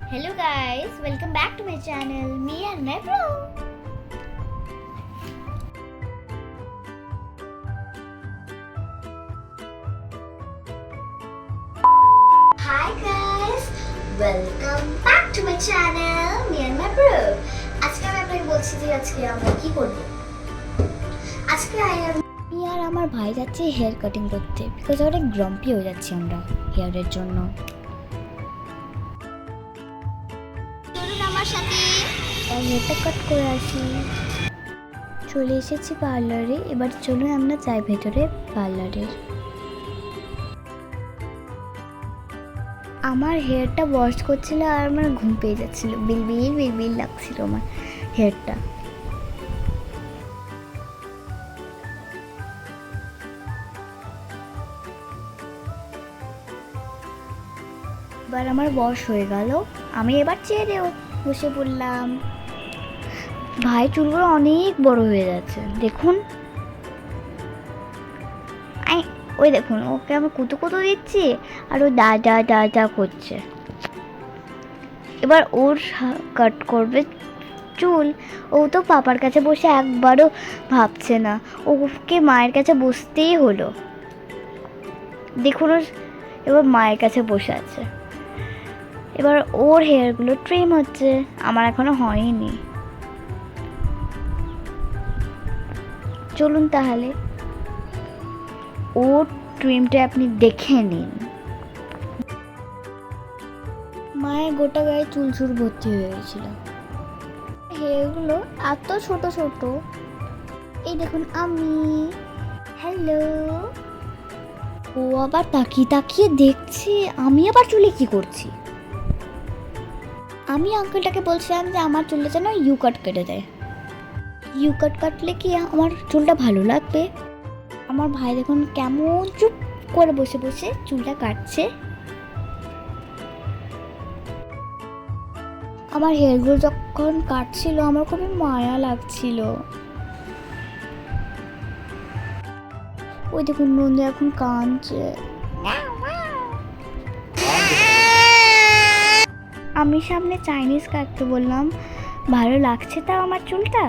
Hello guys, welcome back to my channel, me and my bro. Hi guys, welcome back to my channel, me and my bro. আজকে আমি আপনাকে বলছি যে আজকে আমরা কি করব। আজকে আমি আর আমার ভাই যাচ্ছি হেয়ার কাটিং করতে বিকজ অনেক গ্রাম্পি হয়ে যাচ্ছি আমরা হেয়ারের জন্য। আমার সাথে হেয়ারটা কাট করে আসি। চলে এসেছি পার্লারে, এবার চলুন আমরা যাই ভেতরে পার্লারের। আমার হেয়ারটা ওয়াশ করছিল আর আমার ঘুম পেয়ে যাচ্ছিল, বিল লাগছিল আমার হেয়ারটা। এবার আমার ওয়াশ হয়ে গেল, আমি এবার চেয়ারেও বসে পড়লাম। ভাই চুলগুলো অনেক বড় হয়ে যাচ্ছে দেখুন, ওই দেখুন ওকে আমি কুতো দিচ্ছি আর ও দা করছে। এবার ওর কাট করবে চুল, ও তো পাপার কাছে বসে একবারও ভাবছে না, ওকে মায়ের কাছে বসতেই হলো। দেখুন এবার মায়ের কাছে বসে আছে। এবার ওর হেয়ারগুলো ট্রিম হচ্ছে, আমার এখনো হয়নি। চলুন তাহলে ওর ট্রিমটা আপনি দেখে নিন। মায়ের গোটা গায়ে চুল ভর্তি হয়ে গেছিল, হেয়ারগুলো এত ছোট ছোট। এই দেখুন আমি, হ্যালো। ও আবার তাকিয়ে দেখছি আমি আবার চুলে কি করছি। আমি আঙ্কেলটাকে বলছিলাম যে আমার চুলটা যেন ইউ কাট কেটে দেয়। ইউ কাট কাটলে কি আমার চুলটা ভালো লাগবে। আমার ভাই দেখুন কেমন চুপ করে বসে বসে চুলটা কাটছে। আমার হেয়ারগুলো যখন কাটছিল আমার খুবই মায়া লাগছিল। ওই দেখুন নন্দী এখন কাঁদছে। আমি সামনে চাইনিজ কাটতে বললাম, ভালো লাগছে তাও আমার চুলটা?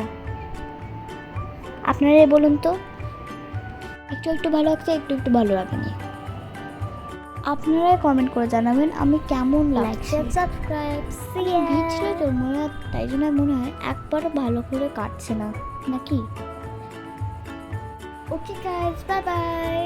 আপনারাই বলুন তো, একটু ভালো লাগছে, একটু ভালো লাগেনি। আপনারাই কমেন্ট করে জানাবেন আমি কেমন লাগছে। সাবস্ক্রাইব ভিজছিল তো মনে হয়, তাই জন্য মনে হয় একবারও ভালো করে কাটছে না নাকি। Okay guys, bye bye.